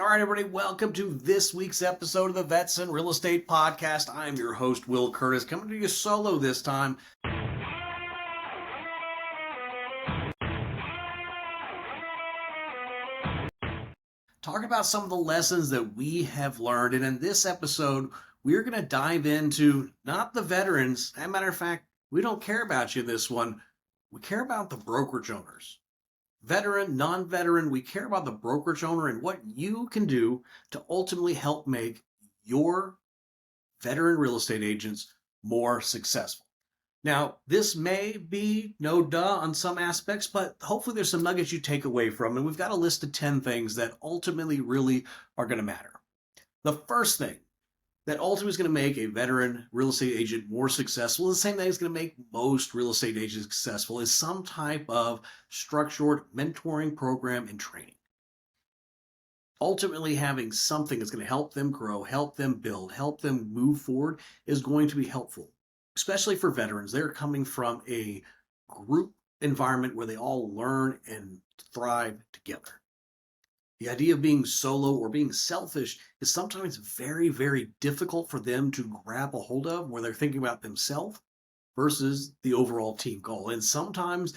All right, everybody, welcome to this week's episode of the Vets and Real Estate Podcast. I'm your host, Will Curtis, coming to you solo this time. Talking about some of the lessons that we have learned. And in this episode, we're going to dive into not the veterans. As a matter of fact, we don't care about you in this one. We care about the brokerage owners. Veteran, non-veteran, we care about the brokerage owner and what you can do to ultimately help make your veteran real estate agents more successful. Now, this may be no duh on some aspects, but hopefully there's some nuggets you take away from, and we've got a list of 10 things that ultimately really are going to matter. The first thing that ultimately is going to make a veteran real estate agent more successful, the same thing is going to make most real estate agents successful, is some type of structured mentoring program and training. Ultimately, having something that's going to help them grow, help them build, help them move forward is going to be helpful, especially for veterans. They're coming from a group environment where they all learn and thrive together. The idea of being solo or being selfish is sometimes very, very difficult for them to grab a hold of, where they're thinking about themselves versus the overall team goal. And sometimes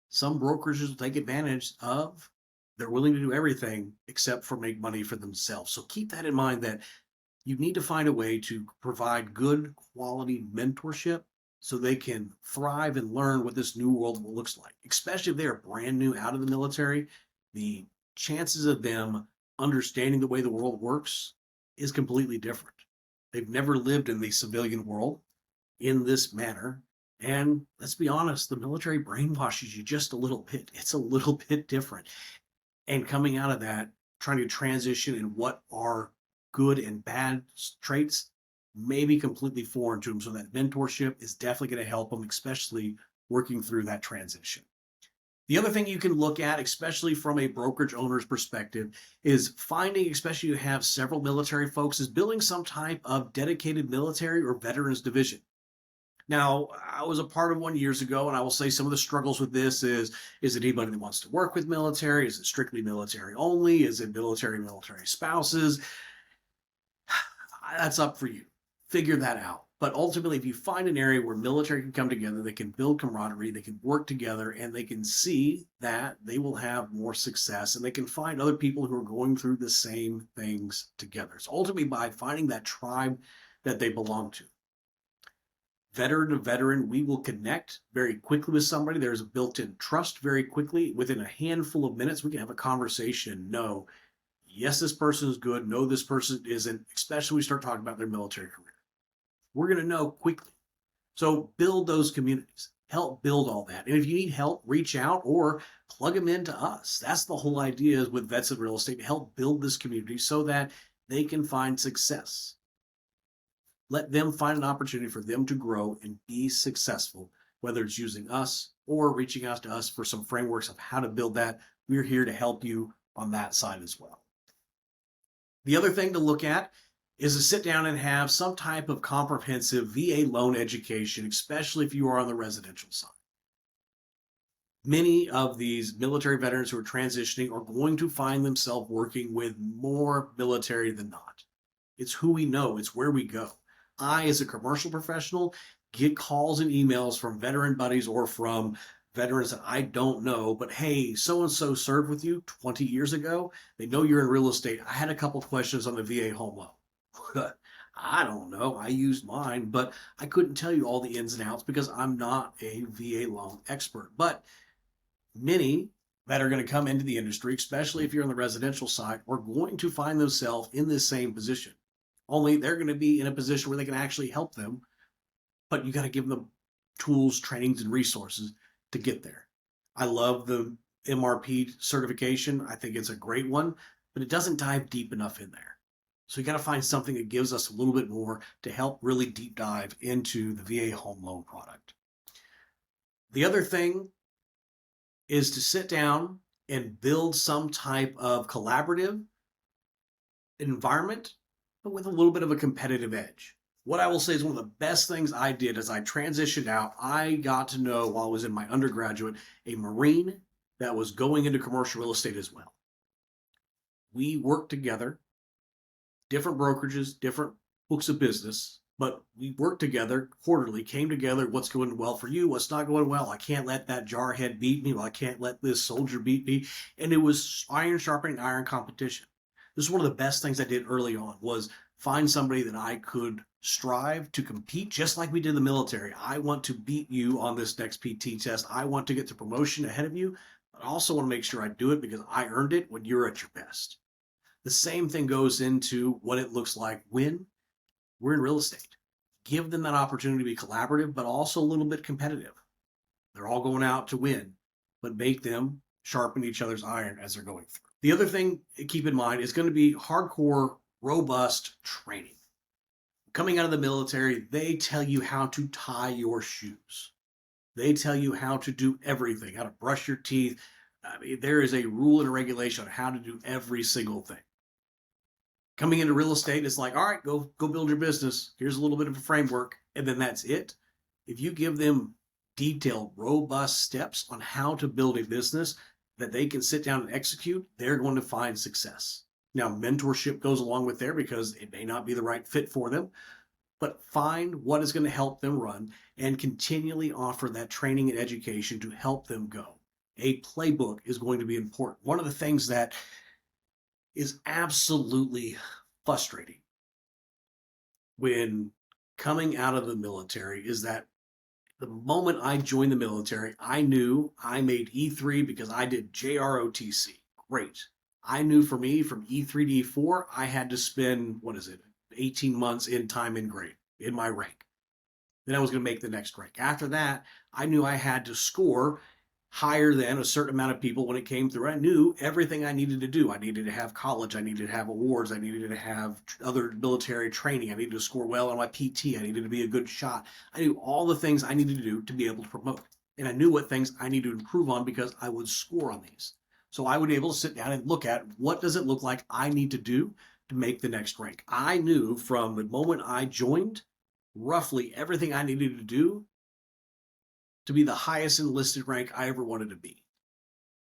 some brokerages will take advantage of, they're willing to do everything except for make money for themselves. So keep that in mind, that you need to find a way to provide good quality mentorship so they can thrive and learn what this new world looks like. Especially if they're brand new out of the military, the chances of them understanding the way the world works is completely different. They've never lived in the civilian world in this manner. And let's be honest, the military brainwashes you just a little bit. It's a little bit different. And coming out of that, trying to transition in what are good and bad traits may be completely foreign to them. So that mentorship is definitely going to help them, especially working through that transition. The other thing you can look at, especially from a brokerage owner's perspective, is finding, especially you have several military folks, is building some type of dedicated military or veterans division. Now, I was a part of one years ago, and I will say some of the struggles with this is it anybody that wants to work with military? Is it strictly military only? Is it military spouses? That's up for you. Figure that out. But ultimately, if you find an area where military can come together, they can build camaraderie, they can work together, and they can see that they will have more success, and they can find other people who are going through the same things together. So ultimately, by finding that tribe that they belong to. Veteran to veteran, we will connect very quickly with somebody. There's a built-in trust very quickly. Within a handful of minutes, we can have a conversation and know, yes, this person is good. No, this person isn't, especially when we start talking about their military career. We're going to know quickly. So build those communities. Help build all that. And if you need help, reach out or plug them into us. That's the whole idea with Vets in Real Estate, to help build this community so that they can find success. Let them find an opportunity for them to grow and be successful, whether it's using us or reaching out to us for some frameworks of how to build that. We're here to help you on that side as well. The other thing to look at is to sit down and have some type of comprehensive VA loan education, especially if you are on the residential side. Many of these military veterans who are transitioning are going to find themselves working with more military than not. It's who we know. It's where we go. I, as a commercial professional, get calls and emails from veteran buddies or from veterans that I don't know, but hey, so-and-so served with you 20 years ago. They know you're in real estate. I had a couple questions on the VA home loan. I don't know. I used mine, but I couldn't tell you all the ins and outs because I'm not a VA loan expert. But many that are going to come into the industry, especially if you're on the residential side, are going to find themselves in this same position. Only they're going to be in a position where they can actually help them, but you got to give them tools, trainings, and resources to get there. I love the MRP certification. I think it's a great one, but it doesn't dive deep enough in there. So you got to find something that gives us a little bit more to help really deep dive into the VA home loan product. The other thing is to sit down and build some type of collaborative environment, but with a little bit of a competitive edge. What I will say is one of the best things I did as I transitioned out, I got to know while I was in my undergraduate, a Marine that was going into commercial real estate as well. We work together, different brokerages, different books of business, but we worked together quarterly, came together. What's going well for you? What's not going well? I can't let that jarhead beat me. Well, I can't let this soldier beat me. And it was iron sharpening iron competition. This is one of the best things I did early on was find somebody that I could strive to compete just like we did in the military. I want to beat you on this next PT test. I want to get to promotion ahead of you, but I also want to make sure I do it because I earned it when you're at your best. The same thing goes into what it looks like when we're in real estate. Give them that opportunity to be collaborative, but also a little bit competitive. They're all going out to win, but make them sharpen each other's iron as they're going through. The other thing to keep in mind is going to be hardcore, robust training. Coming out of the military, they tell you how to tie your shoes. They tell you how to do everything, how to brush your teeth. I mean, there is a rule and a regulation on how to do every single thing. Coming into real estate, it's like, all right, go build your business. Here's a little bit of a framework, and then that's it. If you give them detailed, robust steps on how to build a business that they can sit down and execute, they're going to find success. Now, mentorship goes along with there because it may not be the right fit for them, but find what is going to help them run and continually offer that training and education to help them go. A playbook is going to be important. One of the things that is absolutely frustrating when coming out of the military is that the moment I joined the military, I knew I made E3 because I did JROTC. Great. I knew for me from E3 to E4, I had to spend, 18 months in time in grade, in my rank. Then I was going to make the next rank. After that, I knew I had to score higher than a certain amount of people when it came through. I knew everything I needed to do. I needed to have college. I needed to have awards. I needed to have other military training. I needed to score well on my PT. I needed to be a good shot. I knew all the things I needed to do to be able to promote. And I knew what things I needed to improve on because I would score on these. So I would be able to sit down and look at what does it look like I need to do to make the next rank. I knew from the moment I joined roughly everything I needed to do to be the highest enlisted rank I ever wanted to be.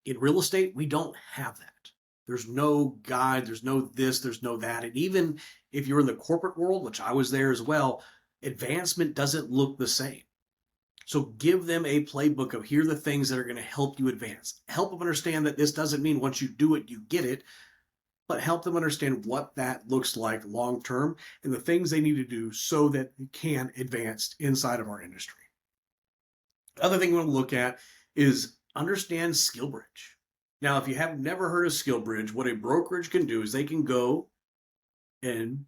In real estate, we don't have that. There's no guide, there's no this, there's no that. And even if you're in the corporate world, which I was there as well, advancement doesn't look the same. So give them a playbook of here are the things that are going to help you advance. Help them understand that this doesn't mean once you do it, you get it, but help them understand what that looks like long term and the things they need to do so that you can advance inside of our industry. Other thing we want to look at is understand SkillBridge. Now, if you have never heard of SkillBridge, what a brokerage can do is they can go and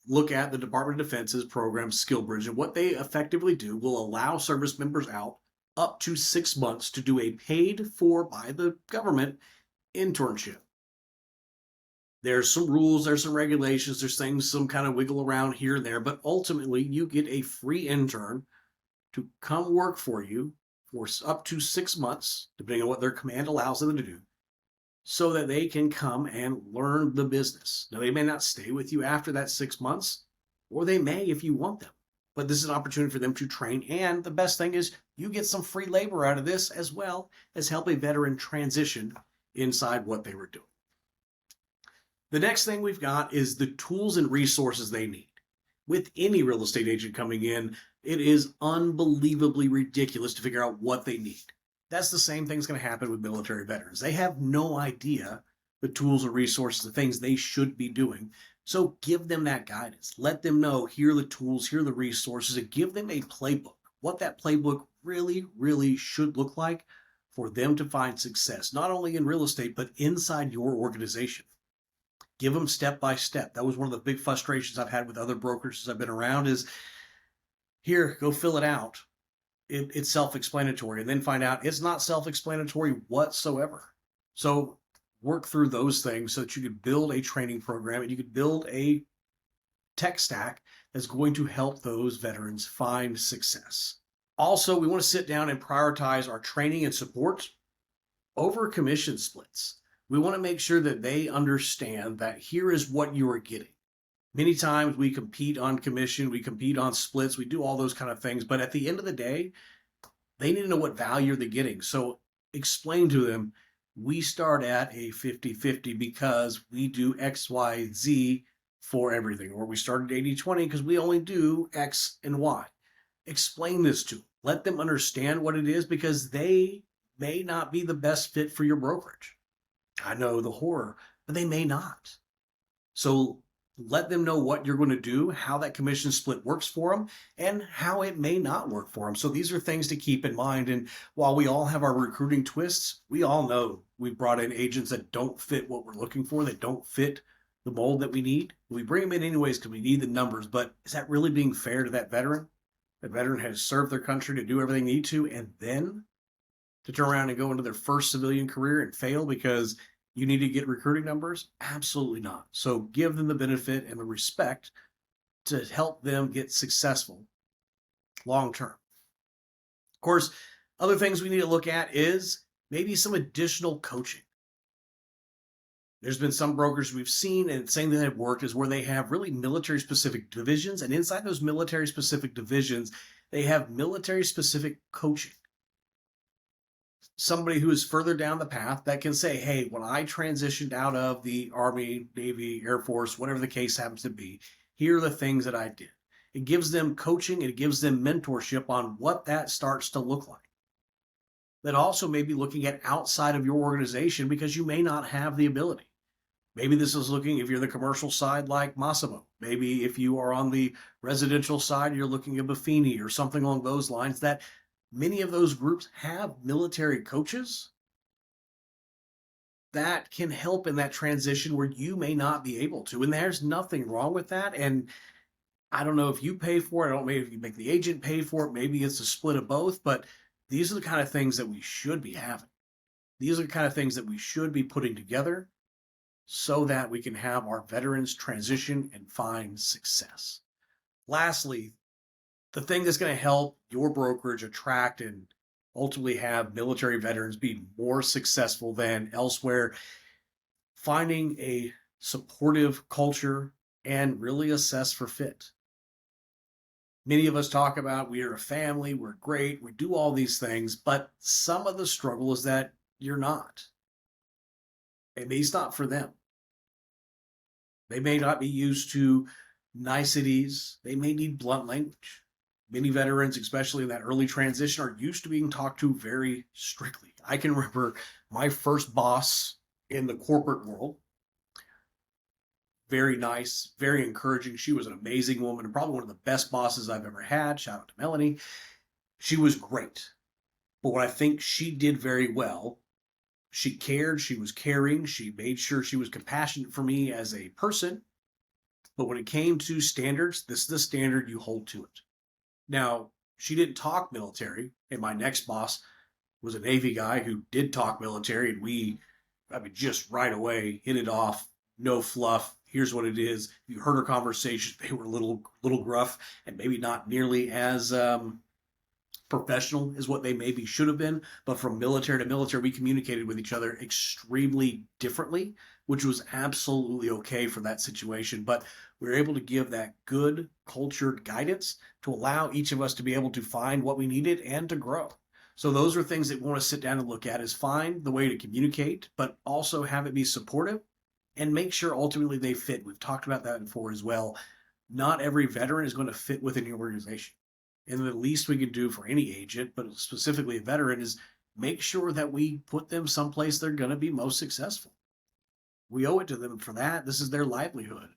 look at the Department of Defense's program SkillBridge, and what they effectively do will allow service members out up to 6 months to do a paid for by the government internship. There's some rules, there's some regulations, there's things, some kind of wiggle around here and there, but ultimately you get a free intern to come work for you for up to 6 months, depending on what their command allows them to do, so that they can come and learn the business. Now, they may not stay with you after that 6 months, or they may if you want them, but this is an opportunity for them to train. And the best thing is you get some free labor out of this as well as help a veteran transition inside what they were doing. The next thing we've got is the tools and resources they need. With any real estate agent coming in, it is unbelievably ridiculous to figure out what they need. That's the same thing's going to happen with military veterans. They have no idea the tools and resources, the things they should be doing. So give them that guidance. Let them know, here are the tools, here are the resources, and give them a playbook, what that playbook really, really should look like for them to find success, not only in real estate, but inside your organization. Give them step by step. That was one of the big frustrations I've had with other brokers I've been around is, here, go fill it out. It's self-explanatory, and then find out it's not self-explanatory whatsoever. So work through those things so that you could build a training program and you could build a tech stack that's going to help those veterans find success. Also, we want to sit down and prioritize our training and support over commission splits. We want to make sure that they understand that here is what you are getting. Many times we compete on commission, we compete on splits, we do all those kind of things. But at the end of the day, they need to know what value they're getting. So explain to them, we start at a 50-50 because we do XYZ for everything. Or we started 80-20 because we only do X and Y. Explain this to them. Let them understand what it is because they may not be the best fit for your brokerage. I know the horror, but they may not. So let them know what you're going to do, how that commission split works for them, and how it may not work for them. So these are things to keep in mind. And while we all have our recruiting twists, we all know we've brought in agents that don't fit what we're looking for, that don't fit the mold that we need. We bring them in anyways because we need the numbers. But is that really being fair to that veteran? That veteran has served their country to do everything they need to, and then to turn around and go into their first civilian career and fail because you need to get recruiting numbers? Absolutely not. So give them the benefit and the respect to help them get successful long term. Of course, other things we need to look at is maybe some additional coaching. There's been some brokers we've seen, and saying that have worked is where they have really military specific divisions, and inside those military specific divisions, they have military specific coaching. Somebody who is further down the path that can say, hey, when I transitioned out of the Army, Navy, Air Force, whatever the case happens to be, here are the things that I did. It gives them coaching, it gives them mentorship on what that starts to look like. That also may be looking at outside of your organization because you may not have the ability. Maybe this is looking, if you're the commercial side like Massimo, maybe if you are on the residential side, you're looking at Buffini or something along those lines. That many of those groups have military coaches that can help in that transition where you may not be able to. And there's nothing wrong with that. And I don't know if you pay for it. I don't know if you make the agent pay for it. Maybe it's a split of both. But these are the kind of things that we should be having. These are the kind of things that we should be putting together so that we can have our veterans transition and find success. Lastly, the thing that's going to help your brokerage attract and ultimately have military veterans be more successful than elsewhere, finding a supportive culture and really assess for fit. Many of us talk about we are a family, we're great, we do all these things, but some of the struggle is that you're not. Maybe it's not for them. They may not be used to niceties. They may need blunt language. Many veterans, especially in that early transition, are used to being talked to very strictly. I can remember my first boss in the corporate world. Very nice, very encouraging. She was an amazing woman and probably one of the best bosses I've ever had. Shout out to Melanie. She was great. But what I think she did very well, she cared, she was caring, she made sure she was compassionate for me as a person. But when it came to standards, this is the standard, you hold to it. Now, she didn't talk military, and my next boss was a Navy guy who did talk military, and just right away hit it off, no fluff. Here's what it is. If you heard her conversations, they were a little gruff and maybe not nearly as professional as what they maybe should have been. But from military to military, we communicated with each other extremely differently, which was absolutely okay for that situation. But we were able to give that good cultured guidance to allow each of us to be able to find what we needed and to grow. So those are things that we want to sit down and look at, is find the way to communicate, but also have it be supportive and make sure ultimately they fit. We've talked about that before as well. Not every veteran is going to fit within your organization. And the least we can do for any agent, but specifically a veteran, is make sure that we put them someplace they're going to be most successful. We owe it to them for that. This is their livelihood.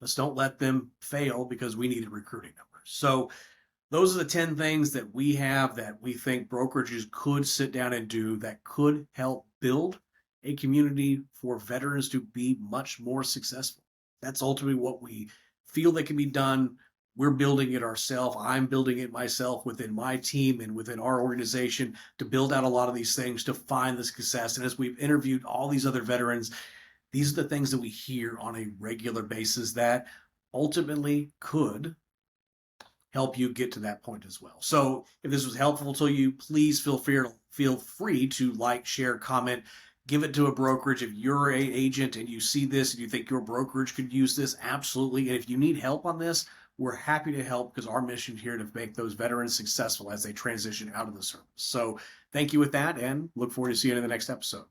Let's don't let them fail because we needed recruiting numbers. So those are the 10 things that we have that we think brokerages could sit down and do that could help build a community for veterans to be much more successful. That's ultimately what we feel that can be done. We're building it ourselves. I'm building it myself within my team and within our organization to build out a lot of these things to find the success. And as we've interviewed all these other veterans, these are the things that we hear on a regular basis that ultimately could help you get to that point as well. So if this was helpful to you, please feel free to like, share, comment, give it to a brokerage. If you're an agent and you see this and you think your brokerage could use this, absolutely. And if you need help on this, we're happy to help because our mission here to make those veterans successful as they transition out of the service. So thank you with that, and look forward to seeing you in the next episode.